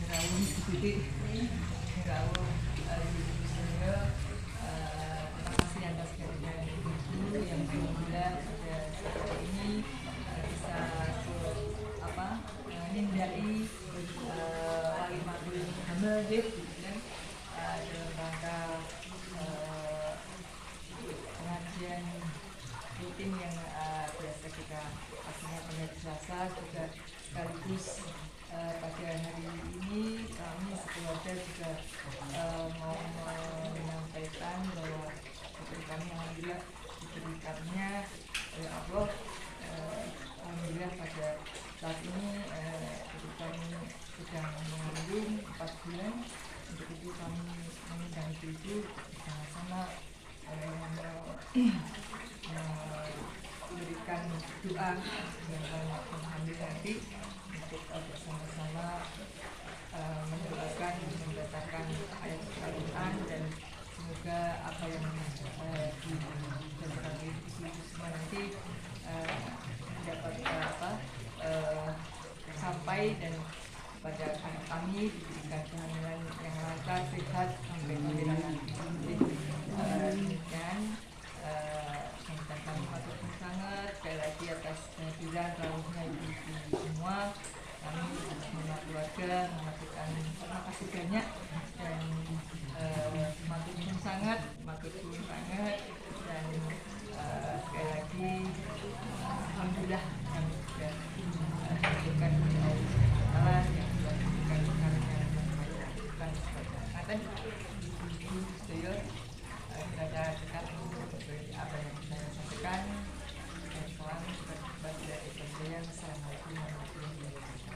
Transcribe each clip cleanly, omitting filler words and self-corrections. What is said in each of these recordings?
Rawuh titik Rawuh saya terima kasih atas kehadiran Ibu yang alhamdulillah pada saat ini bisa nindai walimatul hamil kan dalam rangka pengajian rutin yang biasa kita laksanakan pada Selasa juga sekaligus pada hari ini kami sekeluarga juga mau menyampaikan bahwa putri kami alhamdulillah diberikannya oleh Allah alhamdulillah pada saat ini putri kami sedang mengandung 4 bulan. Untuk itu kami mengundang ibu bersama-sama memberikan doa yang banyak mengambil nanti untuk bersama-sama mendoakan membacakan ayat Al-Quran dan semoga apa yang dibacakan oleh ibu-ibu semua nanti dapat sampai dan pada anak kami diberikan kehamilan yang lancar, sehat sampai kehamilan nanti. Demikian sambutan kami matur sangat sekali lagi atas kehadiran rawuhnya ibu-ibu semua. Kami semua keluarga mengaturkan terima kasih banyak dan matur nuwun sangat dan sekali lagi alhamdulillah kami sudah diberikan oleh Allah yang sudah diberikan karunia dan bermanfaat sebagai ibu sedaya berada dekat seperti apa yang saya sampaikan. Salam bagi dari saya. Assalamualaikum warahmatullahi wabarakatuh.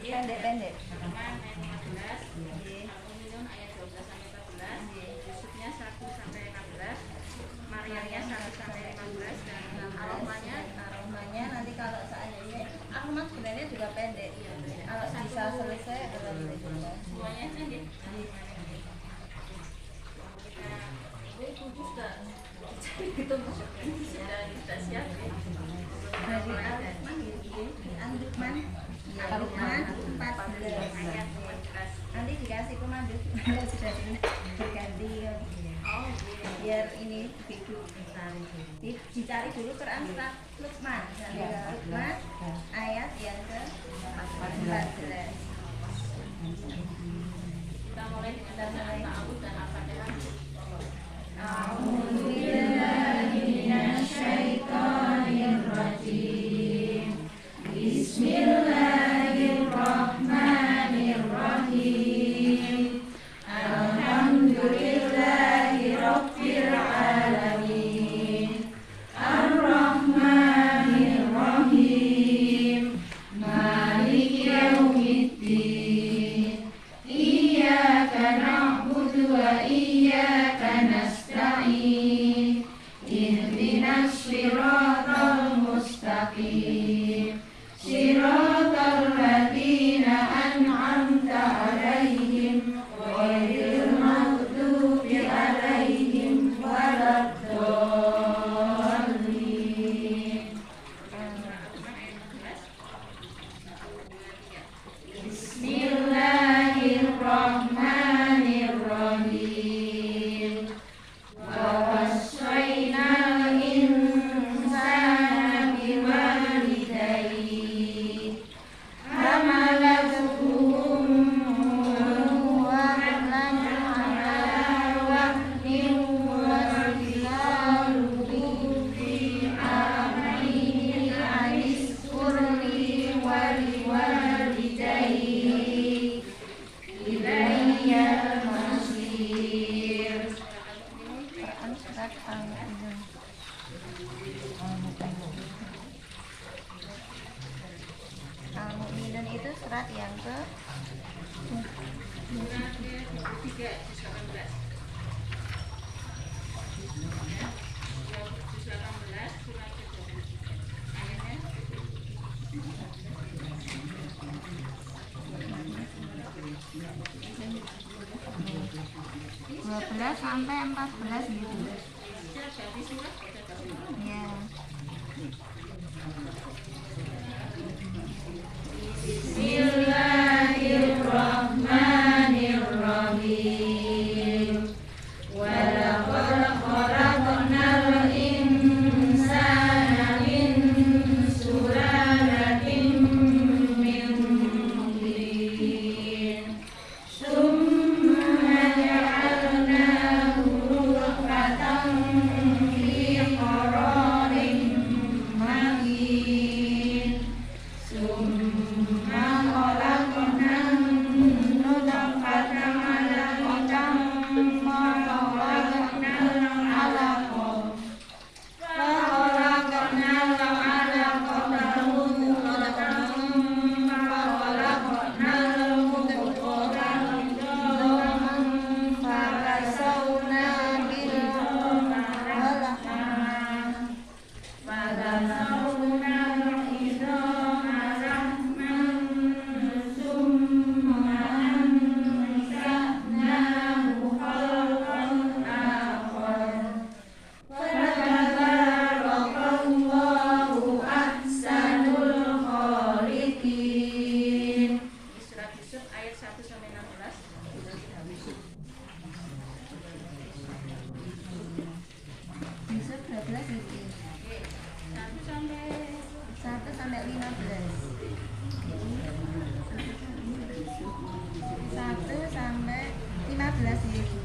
Pendek-pendek. Yusufnya 1-15, Maryamnya 1-15 dan aromanya nanti kalau seandainya aroma sebenarnya juga pendek. Kalau bisa selesai adalah juga. semuanya pendek. Kita siap ya. Al-Lukman 14 Ayat 14. nanti dikasih pemandu sudah berganti biar ini dicari dulu Quran surat Luqman ayat yang ke 14. Kita mulai dengan bacaan ta'awud dan al-fatihah. A'udzubillahiminasyaitonirrajim. Bismillahirrahmanirrahim. Alhamdulillahirabbil alamin. Ar-Rahmanir-Rahim. Maliki yaumiddin. Iyyaka na'budu wa iyyaka nasta'in. Ihdinas shiratal mustaqim. Shiratal ladzina an'amta 'alaihim ghairil maghdubi 'alaihim waladdallin. Bismillahirrahmanirrahim. Wa wassaynal insana biwalidayhi hamalathu ummuhu wahnan 'ala wahnin wa fisaluhu fi amaini an ishkur li wa liwalidayhi ilayyal masir. Quran surat Al-Mu'minun. Al-Mu'minun itu surat yang ke Surat 3 18. sampai 14 gitu. Saya ganti surat, saya ganti surat. Ya. Bismillahirrahmanirrahim. Walaqad khalaqnal insana min sulalatin min tin. Tsumma ja'alnahu nutfatan fi qararin makin. Tsumma khalaqnal nutfata 'alaqatan fa khalaqnal 'alaqah. Fa khalaqnal 'alaqata mudghatan fa khalaqnal mudghata 'idhaman fa kasawna bil 'alaqah. Fa kasawna al-'idhama lahman thumma ansha'nahu khalqan akhar. Fatabarakallahu ahsanul khaliqin. Surat Yusuf ayat 1 sampai 16. Yusuf 12 gitu. 1 sampai 1 sampai 15. 1 sampai 15 gitu.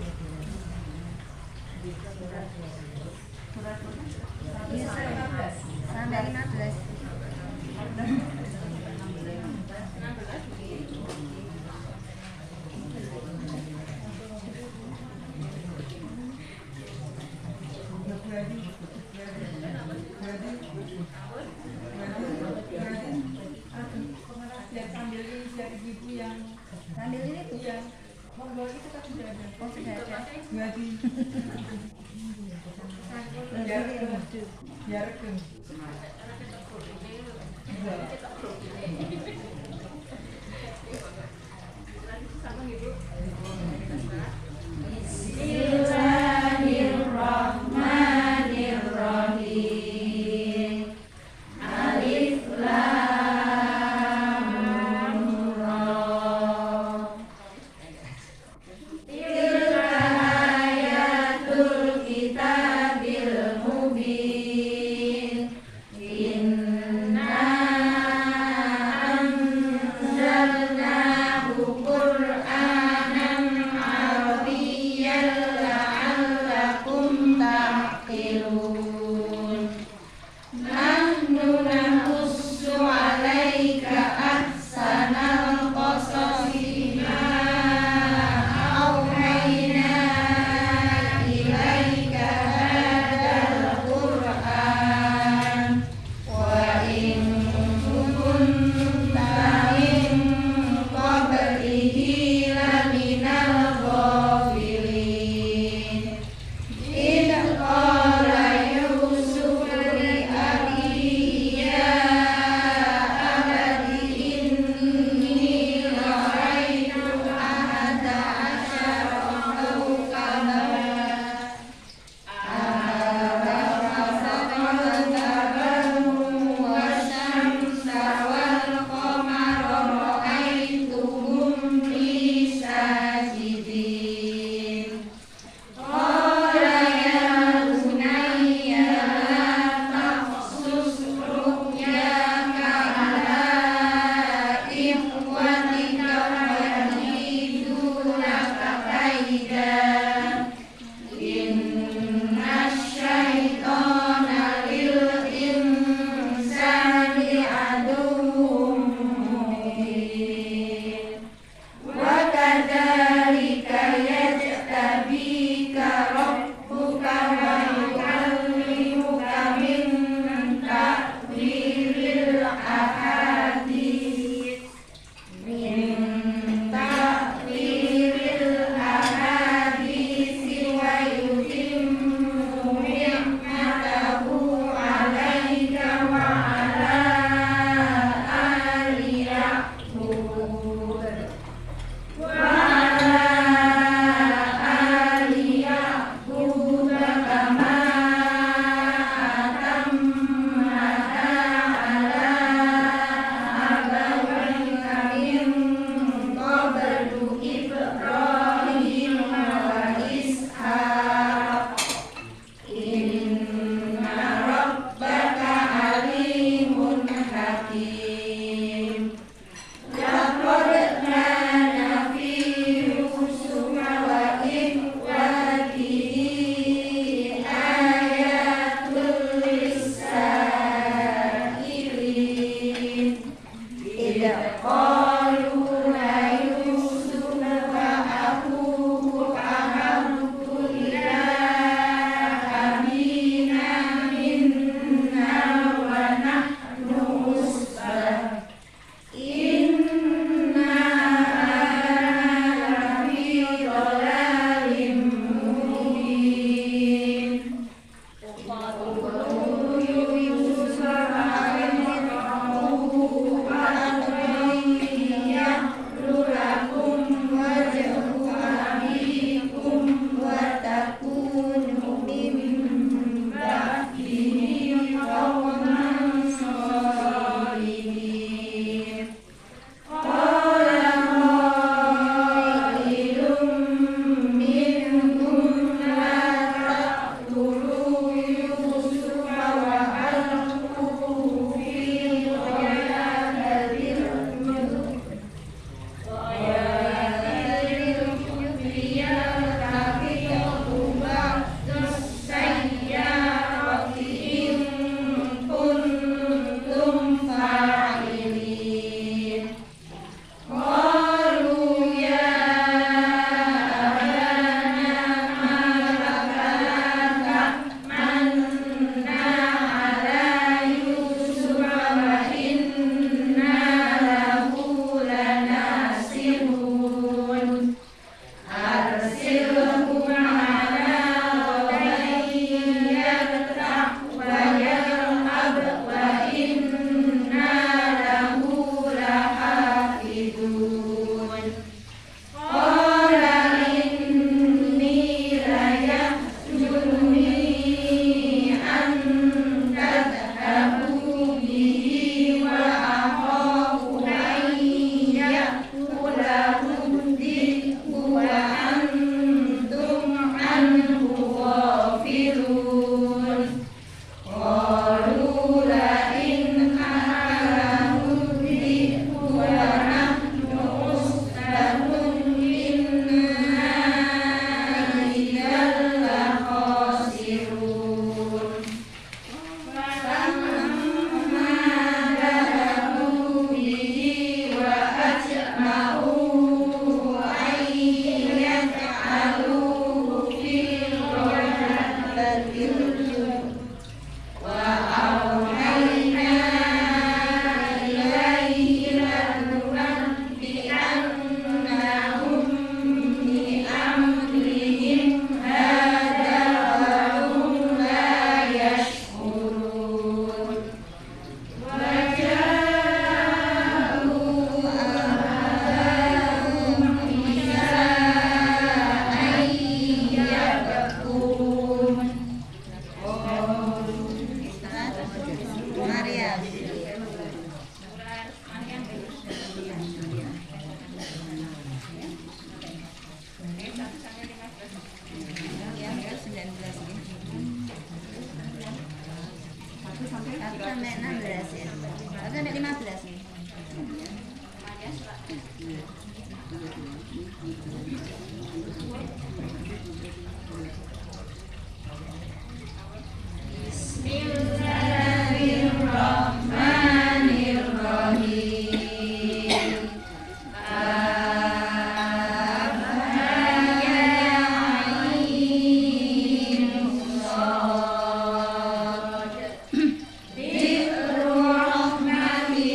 Yusuf sampai 15. 16. Sambil ini dari ibu yang Sambil ini tuh. iya monggo itu kan sudah ada. Oh, sudah ada. Jadi biar biar Bismillahirrahmanirrahim. Alif lam ra. Tilka ayatul kitabil mubin. Inna anzalnahu Qur'anan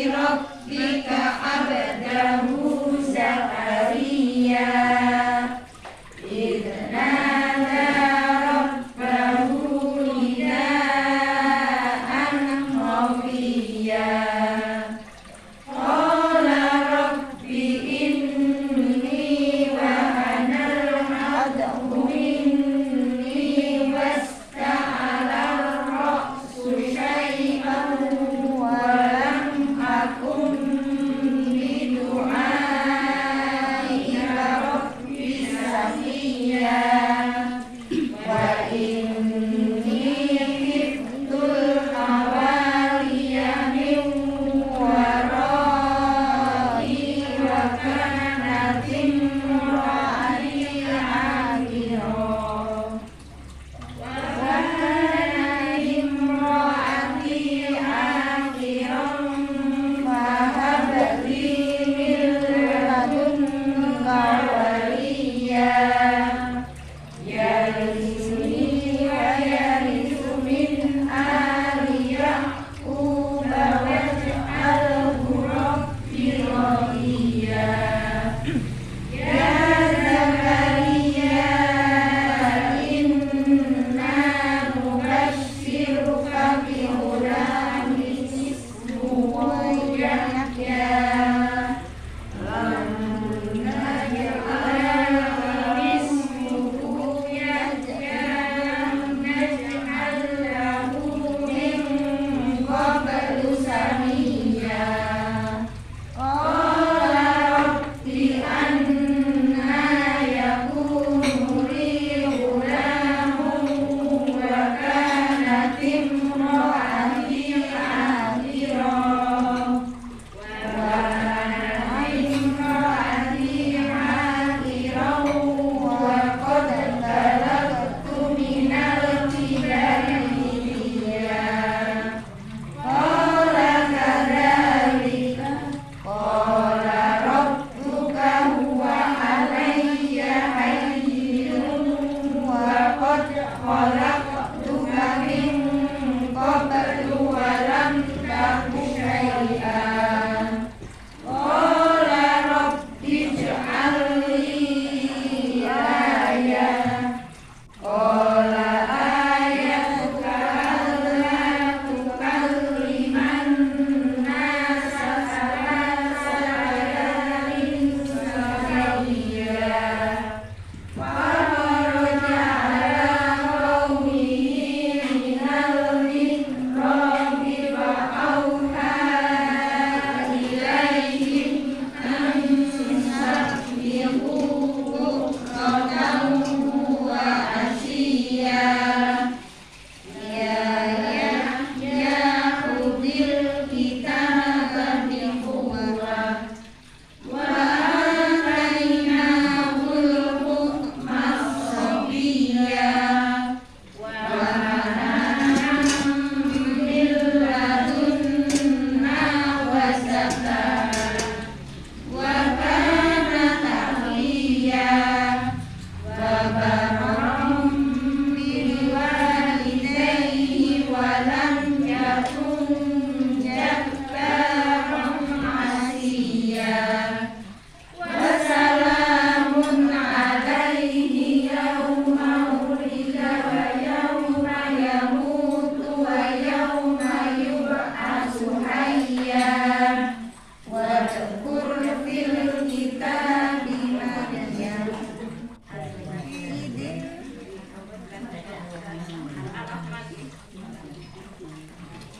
Rabbika abdahu Zakaria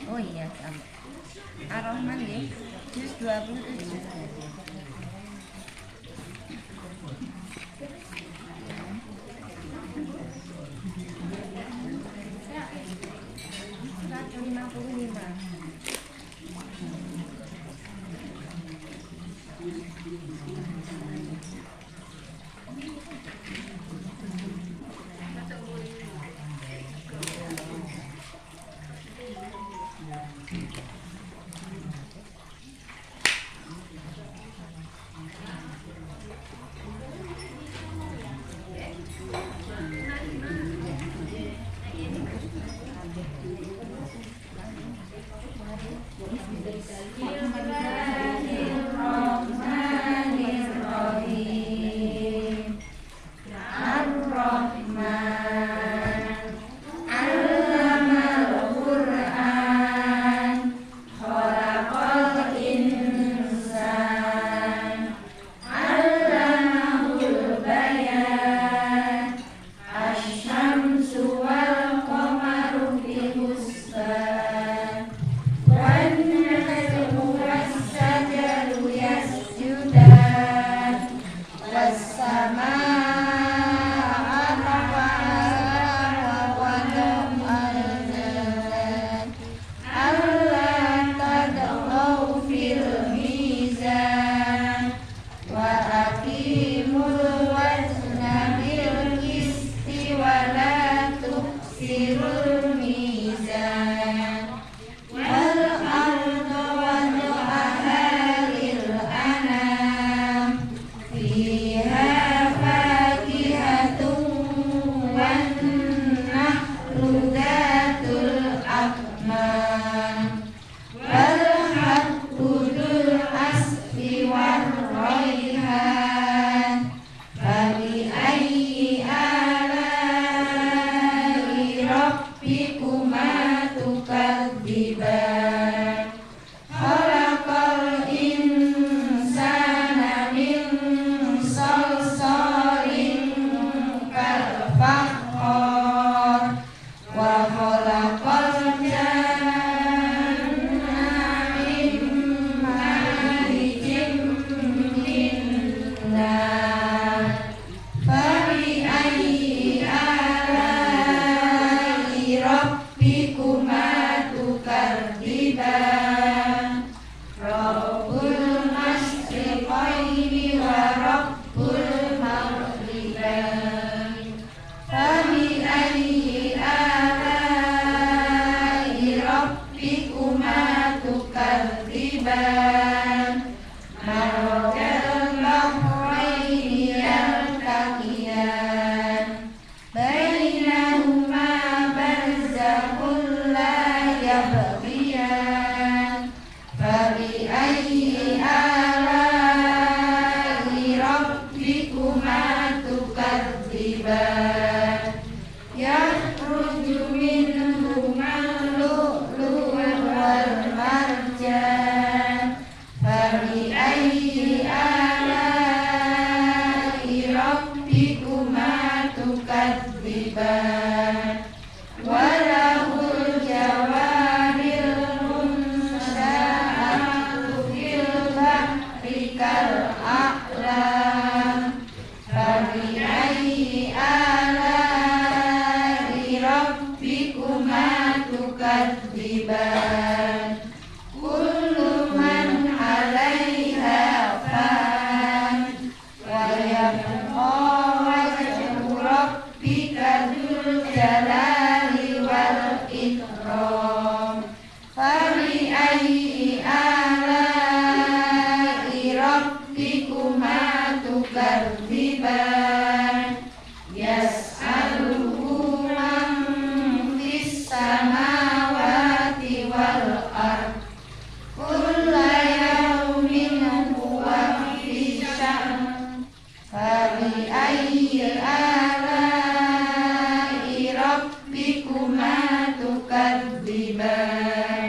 Oh iya, sama. Ar-Rahman ya, juz 27. Surat 55. Bismillahirrahmanirrahim. Ar-Rahman, Allamal Qur'an, Khalaqal insan, Allamahul bayan, Asy-syamsu wal qamaru bihusban, wan najmu was-syajaru yasjudan, was-samaa'a rafa'aha wa wada'al mizan, alla tadghaw fil mizan, wa aqimul wazna bil qisti wa la tukhsirul mizan, wal arda wada'aha lil anam, fiha fakihatun wan nahlu dhatul akmam, wal habbu dzul asfi war rayhan, fabi ayyi ala'i rabbikuma tukadziban, khalaqal insana min salsalin kal fakhar, wa khalaqal janna min marijin min nar, fabi ayyi ala'i rabbikuma tukadziban, Rabbul masyriqaini wa Rabbul maghribain, fabi ayyi ala'i rabbikuma tukadziban, marajal bahraini yaltaqiyan, bainahuma barzakhun la yabghiyan, fabi ayyi ala'i rabbikuma tukadziban, yakhruju minhumal lu'lu'u wal marjan, fabi ayyi ala'i rabbikuma tukadziban, walahul jawaril munsha'atu fil bahri kal a'lam, fabi ayyi ala'i rabbikuma tukadziban, kullu man 'alaiha fan, wa yabqa wajhu rabbika dzul jalali wal ikram, fabi ayyi ala'i rabbikuma tukadziban, yas'aluhu man fis samawati wal ard, kulla yawmin huwa fi sha'n, fabi ayyi ala'i rabbikuma tukadziban,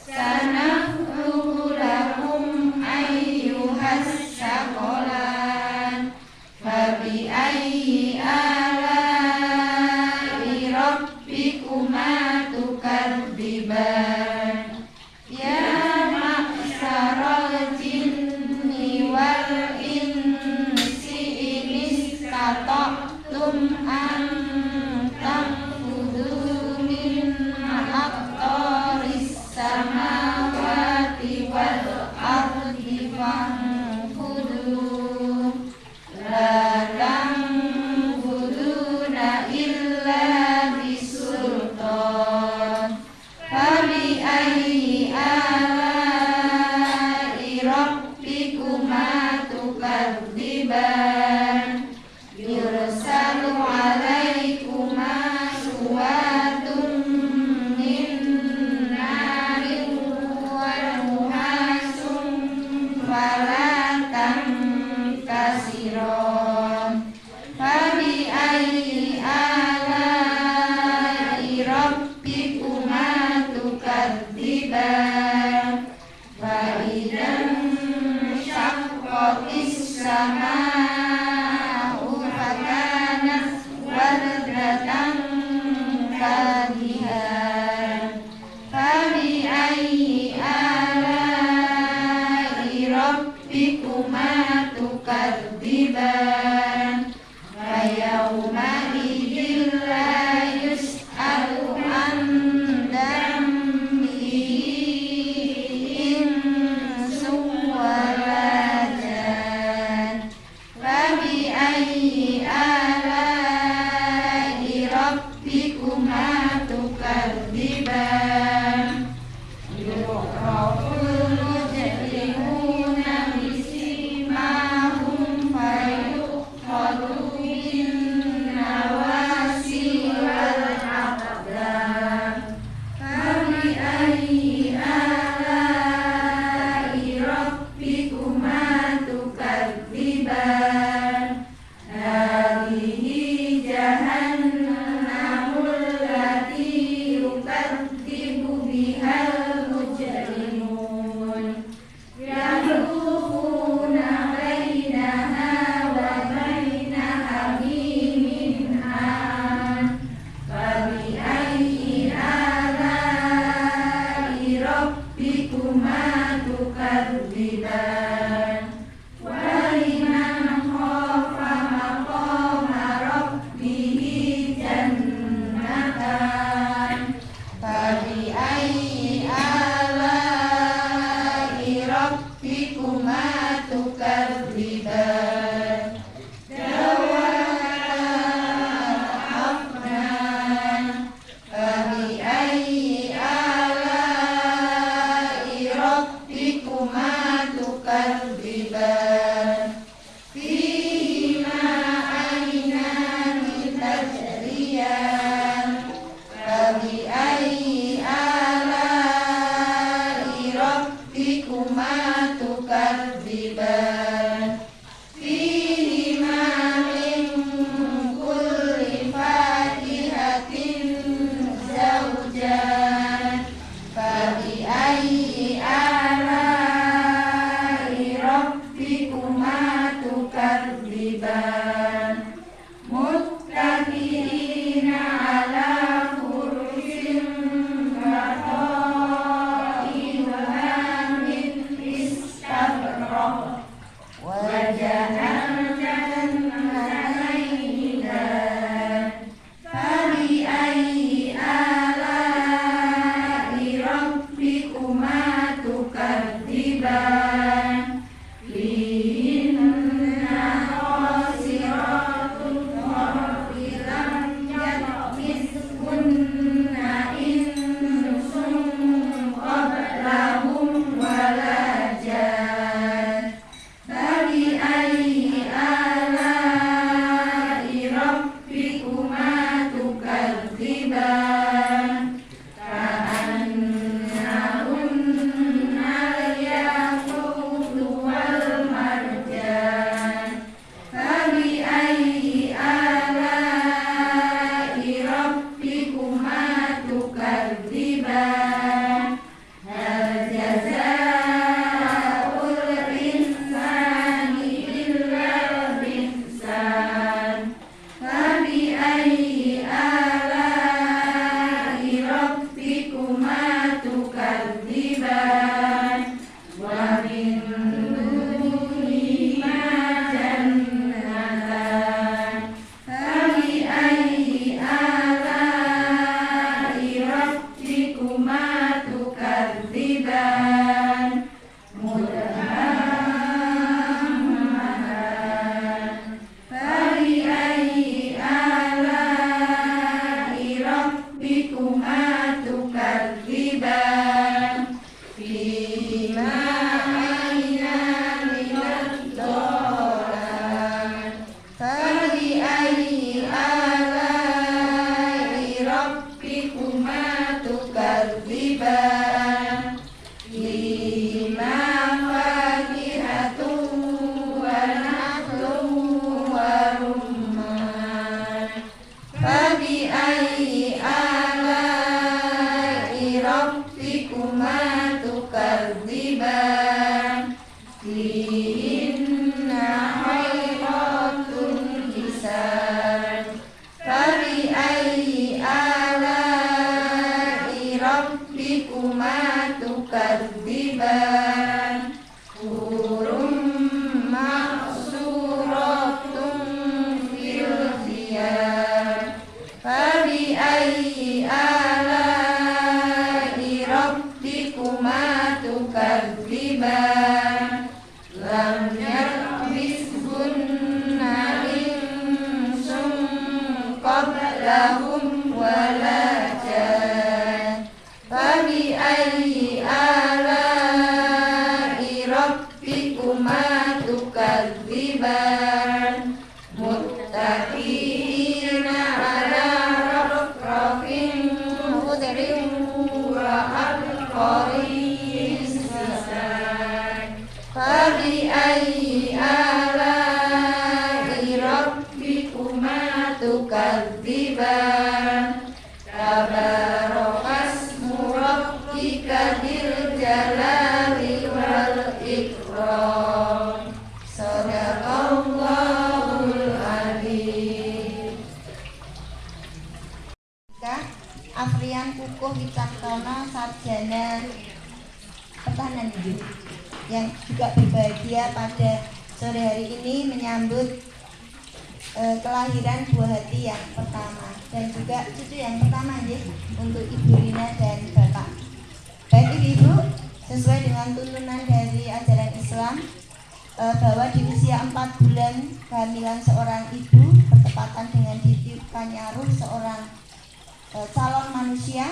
sanafrugu lakum ayyuhas saqalan, fabi ayyi ala'i rabbikuma tukadziban, samawati wal ardi fanfudu la tanfuduna illa bisultan fabi ayyi alai rabbikuma tukadziban yursalu alaikuma suwadun min narin wa nuhasun fala tankasiron fabi ayyi alai rabbikuma tukadziban fa idzan syaqqatis sama'u fakanat wardratan kadihan fabi ayyi alai rabbikuma tukadziban fa yawma idzin la yus'alu an dambihi insun wala jan rabbikuma tukadziban fihinna khairatun hisan fabi ayyi ala'i rabbikuma tukadziban hurum maksuratun fil khiyam fabi ayyi ala'i rabbikuma tukadziban lam yatmithunna insun qablahum wala jan fabi ayyi ala'i rabbikuma tukadziban muttaqina ala rafrafin khudrin wa abqarin hisan fabi ayyi ala'i rabbikuma tukadziban tabarakasmu rabbika dzil jalali wal ikram sadaqallahul adzim. Afrian Kukuh Wicaksono sarjana pertahanan yang juga berbahagia pada sore hari ini menyambut kelahiran buah hati yang pertama dan juga cucu yang pertama ya, untuk Ibu Rina dan Bapak. Baik Ibu, sesuai dengan tuntunan dari ajaran Islam bahwa di usia 4 bulan kehamilan seorang ibu bertepatan dengan ditiupkannya ruh seorang calon manusia,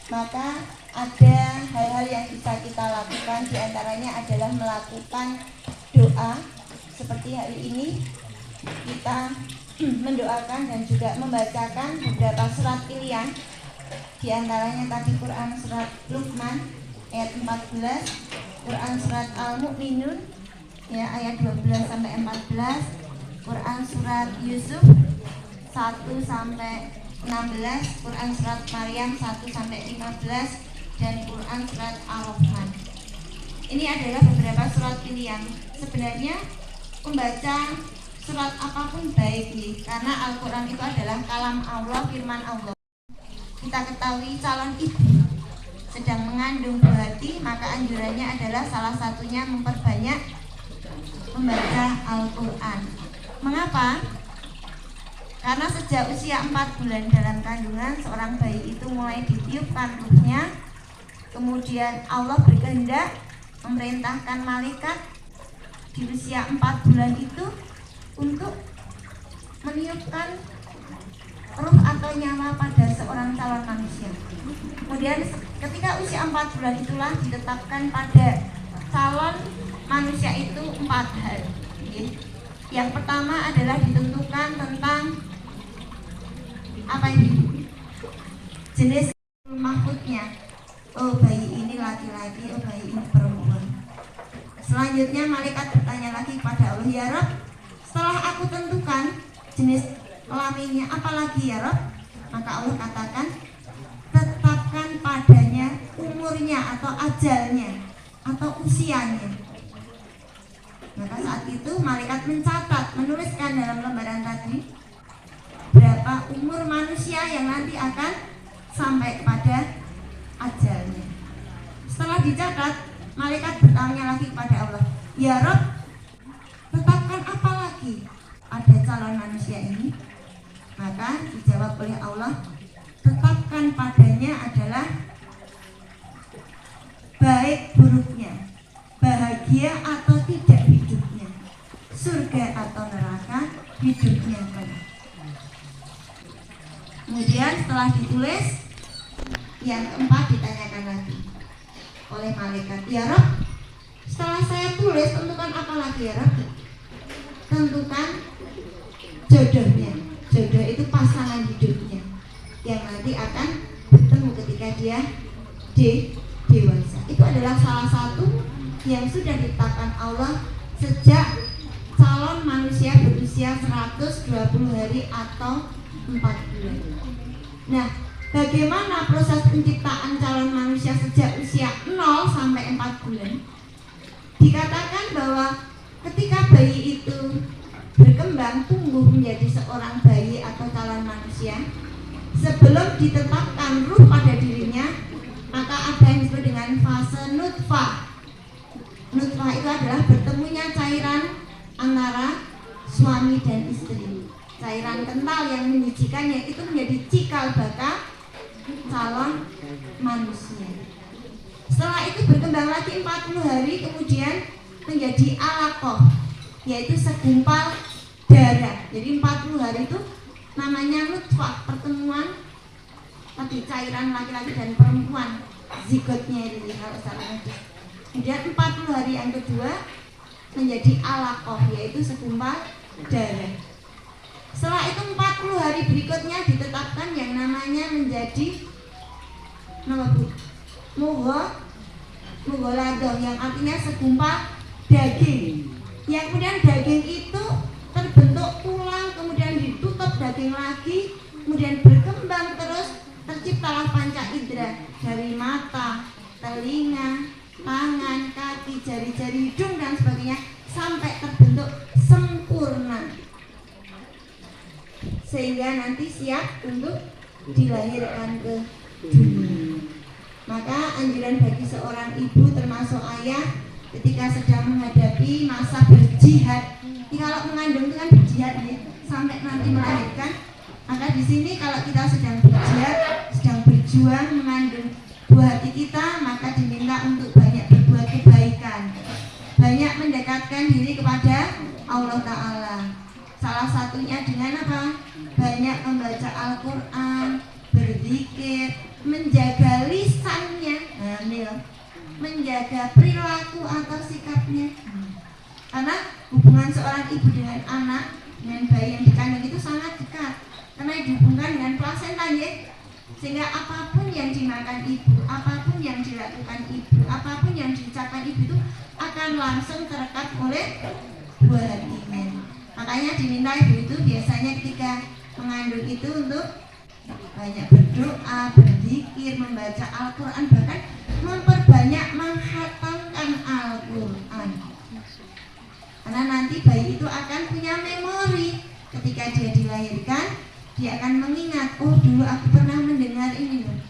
maka ada hal-hal yang bisa kita lakukan, diantaranya adalah melakukan doa seperti hari ini kita mendoakan dan juga membacakan beberapa surat pilihan, diantaranya tadi Quran surat Luqman ayat 14, Quran surat Al-Mu'minun ya ayat 12 sampai 14, Quran surat Yusuf 1 sampai 16, Quran surat Maryam 1 sampai 15 dan Quran surat Al-Rahman. Ini adalah beberapa surat pilihan. Sebenarnya membaca surat apapun baik nih, karena Al-Quran itu adalah kalam Allah, firman Allah. Kita ketahui calon ibu sedang mengandung buah hati, maka anjurannya adalah salah satunya memperbanyak membaca Al-Quran. Mengapa? Karena sejak usia 4 bulan dalam kandungan, seorang bayi itu mulai ditiupkan ruhnya. Kemudian Allah berkehendak memerintahkan malaikat di usia 4 bulan itu untuk meniupkan ruh atau nyawa pada seorang calon manusia. Kemudian ketika usia 4 bulan itulah ditetapkan pada calon manusia itu 4 hal. Yang pertama adalah ditentukan tentang apa ini? Jenis mahfudnya. Oh, bayi ini laki-laki, oh bayi ini perempuan. Selanjutnya malaikat bertanya lagi kepada Allah, ya Rabb, setelah aku tentukan jenis kelaminnya apa lagi ya Rabb? Maka Allah katakan, tetapkan padanya umurnya atau ajalnya atau usianya. Maka saat itu malaikat mencatat, menuliskan dalam lembaran tadi berapa umur manusia yang nanti akan sampai kepada ajalnya. Setelah dicatat, malaikat bertanya lagi kepada Allah, ya Rabb, tetapkan apa lagi pada calon manusia ini? Maka dijawab oleh Allah, tetapkan padanya adalah baik buruknya, bahagia atau tidak hidupnya, surga atau neraka, hidupnya kan. Kemudian setelah ditulis, yang keempat ditanyakan lagi oleh malaikat, ya Rabb, setelah saya tulis tentukan apa lagi ya Rabb? Tentukan jodohnya. Jodoh itu pasangan hidupnya yang nanti akan bertemu ketika dia dewasa. Itu adalah salah satu yang sudah ditetapkan Allah sejak calon manusia berusia 120 hari atau 4 bulan. Nah, bagaimana proses penciptaan calon belum ditetapkan ruh pada dirinya, maka ada yang disebut dengan fase nutfah. Nutfah itu adalah bertemunya cairan antara suami dan istri. Cairan kental yang menjijikannya itu menjadi cikal bakal calon manusia. Setelah itu berkembang lagi 40 hari, kemudian menjadi alaqah, yaitu segumpal darah. Jadi 40 hari itu namanya nutfah, pertemuan tadi cairan laki-laki dan perempuan, zigotnya itu kalau salah. Kemudian 40 hari yang kedua menjadi alaqah, yaitu segumpal darah. Setelah itu 40 hari berikutnya ditetapkan yang namanya menjadi mughaladhah, yang artinya segumpal daging. Yang kemudian daging itu terbentuk tulang, kemudian ditutup daging lagi, kemudian berkembang terus, terciptalah panca indera dari mata, telinga, tangan, kaki, jari-jari, hidung dan sebagainya sampai terbentuk sempurna, sehingga nanti siap untuk dilahirkan ke dunia. Maka anjuran bagi seorang ibu termasuk ayah ketika sedang menghadapi masa berjihad, kalau mengandung itu kan berjihad ya, sampai nanti melahirkan. Maka di sini kalau kita sedang berjihad, sedang berjuang mengandung buah hati kita, maka diminta untuk banyak berbuat kebaikan, banyak mendekatkan diri kepada Allah Ta'ala. Salah satunya dengan apa? Banyak membaca Al-Quran, berzikir, menjaga lisannya, menjaga perilaku atau sikapnya. Karena hubungan seorang ibu dengan anak, dengan bayi yang dikandung itu sangat dekat, karena dihubungkan dengan plasenta ya. Sehingga apapun yang dimakan ibu, apapun yang dilakukan ibu, apapun yang diucapkan ibu itu akan langsung terekam oleh buah hatinya. Makanya diminta ibu itu biasanya ketika mengandung itu untuk banyak berdoa, berzikir, membaca Al-Quran, bahkan memperbanyak menghatamkan Al-Quran. Karena nanti bayi itu akan punya memori. Ketika dia dilahirkan, dia akan mengingat, oh dulu aku pernah mendengar ini loh,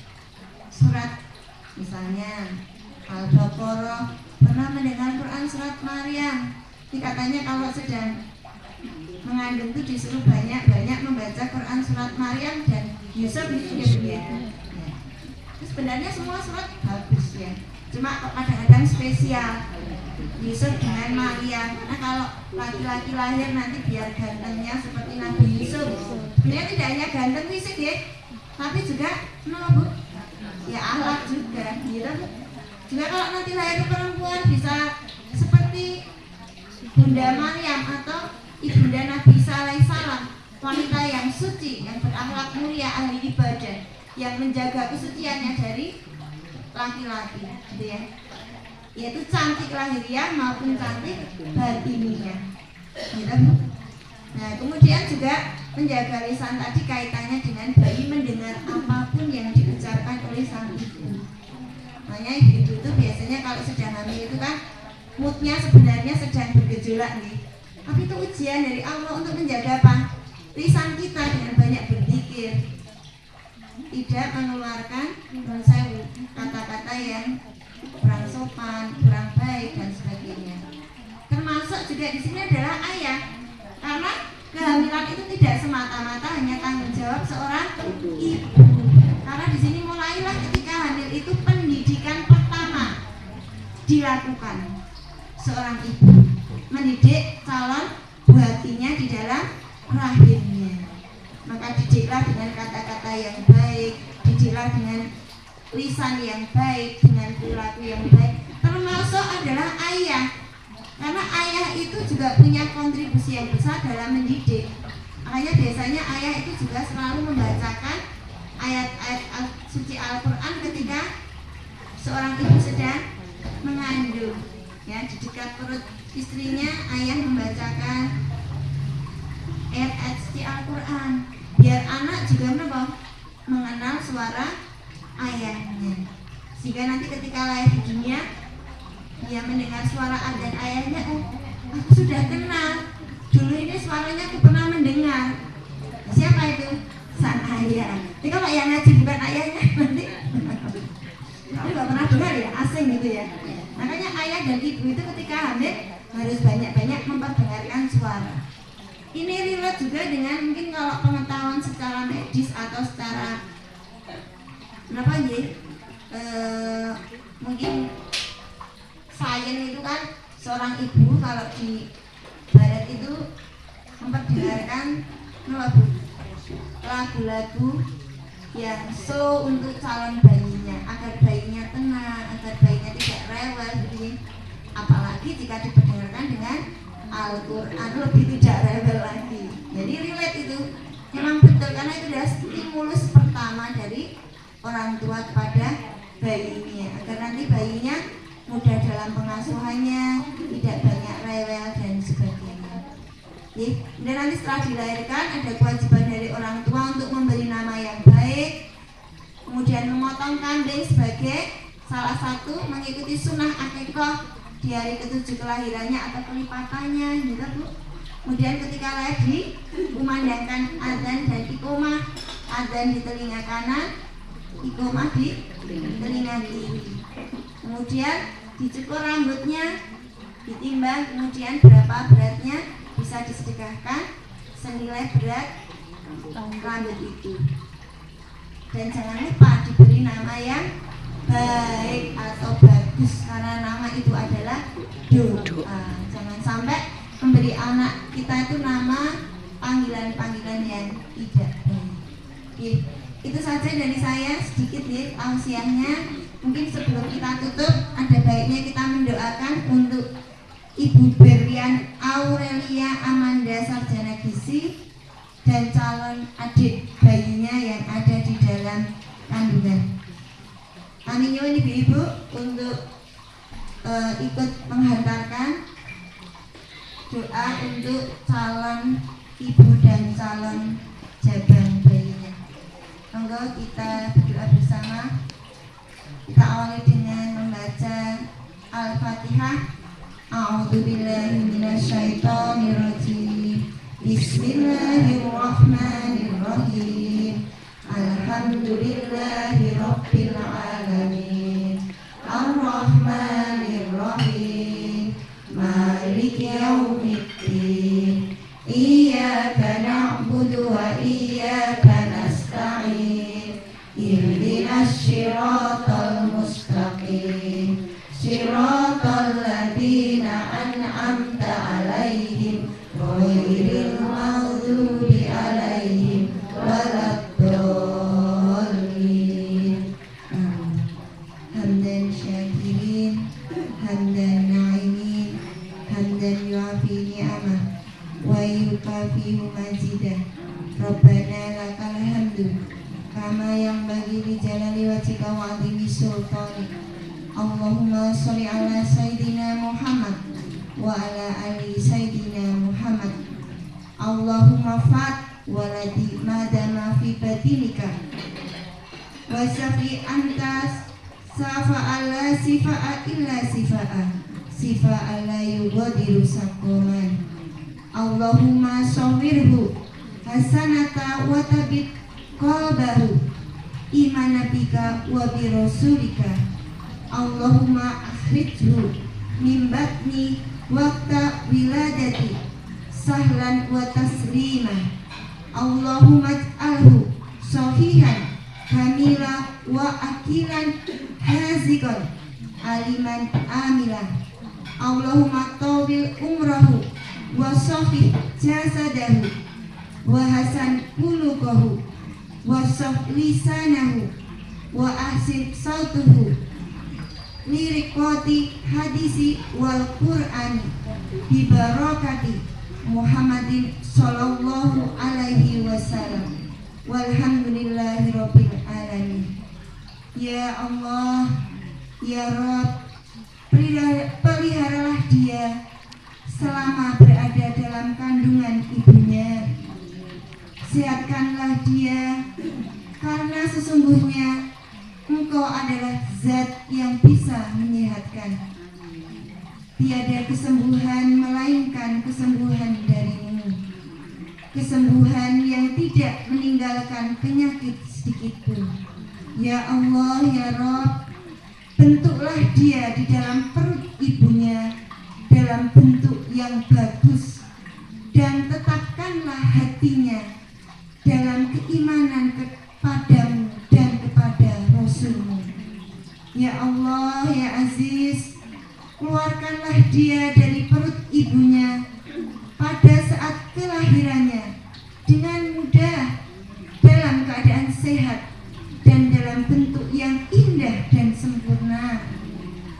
surat misalnya Al-Baqarah, pernah mendengar Quran surat Maryam. Ini katanya kalau sedang mengandung itu disuruh banyak-banyak membaca Quran surat Maryam dan Yusuf itu ya. Sebenarnya semua surat bagus ya, cuma kadang-kadang spesial Yusuf dengan Maryam, karena kalau laki-laki lahir nanti biar gantengnya seperti Nabi Yusuf. Sebenarnya tidak hanya ganteng fisik ya, tapi juga ya akhlak juga gitu. Juga kalau nanti lahir perempuan bisa seperti Bunda Maryam atau Ibunda Nabi Isa alaihissalam, wanita yang suci, yang berakhlak mulia, ahli ibadah, yang menjaga kesuciannya dari laki-laki, gitu ya. Yaitu cantik lahiriah maupun cantik batiniah. Gitu. Nah, kemudian juga menjaga lisan tadi kaitannya dengan bayi mendengar apapun yang diucapkan oleh sang ibu. Makanya ibu itu biasanya kalau sedang hamil itu kan moodnya sebenarnya sedang bergejolak nih. Tapi itu ujian dari Allah untuk menjaga apa? Lisan kita dengan banyak berzikir, tidak mengeluarkan kata-kata yang kurang sopan, kurang baik dan sebagainya. Termasuk juga di sini adalah ayah, karena kehamilan itu tidak semata-mata hanya tanggung jawab seorang ibu. Karena di sini mulailah ketika hamil itu pendidikan pertama dilakukan seorang ibu, mendidik calon buatinya di dalam rahimnya. Maka didiklah dengan kata-kata yang baik, didiklah dengan lisan yang baik, dengan perilaku yang baik. Termasuk adalah ayah, karena ayah itu juga punya kontribusi yang besar dalam mendidik. Makanya biasanya ayah itu juga selalu membacakan ayat-ayat suci Al-Quran ketika seorang ibu sedang mengandung. Ya, di dekat perut istrinya ayah membacakan ayat-ayat suci Al-Quran, biar anak juga mengenal suara ayahnya, sehingga nanti ketika lahir di dunia dia mendengar suara adzan ayahnya, oh aku sudah kenal, dulu ini suaranya aku pernah mendengar. Siapa itu? Sang iya. Tapi kalau yang ngaji bukan ayahnya nanti kamu nggak pernah dengar ya, asing gitu ya. Makanya ayah dan ibu itu ketika hamil harus banyak-banyak memperdengarkan suara. Ini relate juga dengan mungkin kalau pengetahuan secara medis atau secara kenapa sih? Mungkin sains itu kan seorang ibu kalau di barat itu memperdengarkan lagu-lagu yang slow untuk calon bayinya agar bayinya tenang, agar bayinya tidak rewel gitu. Apalagi jika diperdengarkan dengan Al-Quran lebih tidak rewel lagi. Jadi relate itu memang betul karena itu adalah stimulus pertama dari orang tua kepada bayinya agar nanti bayinya mudah dalam pengasuhannya, tidak banyak rewel dan sebagainya. Dan nanti setelah dilahirkan ada kewajiban dari orang tua untuk memberi nama yang baik, kemudian memotong kambing sebagai salah satu mengikuti sunnah akikah di hari ke-7 kelahirannya atau kelipatannya, gitu Bu. Kemudian ketika lahir dikumandangkan azan dan iqomah, azan di telinga kanan, iqomah di telinga kiri. Kemudian dicukur rambutnya, ditimbang, kemudian berapa beratnya bisa disedekahkan senilai berat rambut itu. Dan jangan lupa diberi nama yang baik atau bagus karena nama itu adalah doa. Jangan sampai memberi anak kita itu nama panggilan-panggilan yang tidak baik. Itu saja dari saya sedikit ya tausiahnya. Mungkin sebelum kita tutup ada baiknya kita mendoakan untuk Ibu Berlian Aurelia Amanda Sarjana Gizi dan calon adik bayinya yang ada di dalam kandungan. Kami nyuwun ibu-ibu untuk ikut menghantarkan doa untuk calon ibu dan calon jabang bayinya. Monggo kita berdoa bersama. Kita awali dengan membaca Al-Fatihah. A'udzubillahi minasyaitonirrajim. Bismillahirrahmanirrahim. Alhamdulillahi rabbil alamin. Ar-Rahmanir-Rahim. Maliki yaumiddin. Iyyaka na'budu wa iyyaka nasta'in. Ihdinas siratal mustaqim. Siratal ladzina an'amta 'alaihim ghairil maghdubi 'alaihim waladdallin. Hamdan syakirin, hamdan na'imin, hamdan yu'afi ni'amah wa yukafi'u mazidah. Rabbana lakal hamdu kama yang bagi li jalali wajhika wa 'azimi sultanik. Allahumma sholli ala sayyidina Muhammad wa ala ali sayyidina Muhammad. Allahumma fat waladi madama fi batinika wa syafi antas safa'a la sifa'a illa sifa'a la yughadiru sakoman. Allahumma shawwirhu hasanata wa tabit qalbahu imana bika wa bi rasulika. Allahumma akhrijhu min batni waqta wiladati sahlan wa taslima. Allahumma ij'alhu sahihan kamila wa akilan haziqan aliman amilan. Allahumma tawil umrahu wa sahih jasadahu wa hasan qulubahu wa sah lisanahu wa ahsin sautuhu liriqati hadisi wal qur'ani bi barakati Muhammadin sallallahu alaihi wasallam. Walhamdulillahi rabbil alamin. Ya Allah, ya Rabb, peliharalah dia selama berada dalam kandungan ibunya. Sehatkanlah dia karena sesungguhnya Engkau adalah zat yang bisa menyehatkan. Tiada kesembuhan melainkan kesembuhan darimu. Kesembuhan yang tidak meninggalkan merasakan penyakit sedikit pun. Ya Allah, ya Rob, bentuklah dia di dalam perut ibunya dalam bentuk yang bagus, dan tetapkanlah hatinya dalam keimanan kepadamu dan kepada Rasulmu. Ya Allah, ya Aziz, keluarkanlah dia dari perut ibunya pada saat kelahirannya dengan mudah, dalam keadaan sehat dan dalam bentuk yang indah dan sempurna.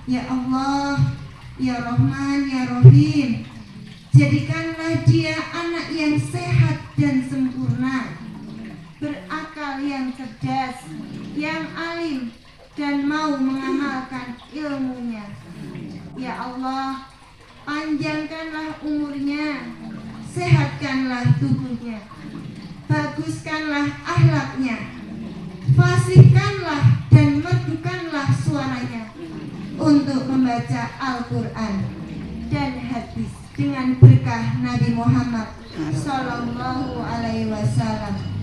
Ya Allah, ya Rahman, ya Rahim, jadikanlah dia anak yang sehat dan sempurna, berakal yang cerdas, yang alim, dan mau mengamalkan ilmunya. Ya Allah, panjangkanlah umurnya, sehatkanlah tubuhnya, baguskanlah akhlaknya, fasihkanlah dan merdukanlah suaranya untuk membaca Al-Quran dan hadis dengan berkah Nabi Muhammad Sallallahu Alaihi Wasallam.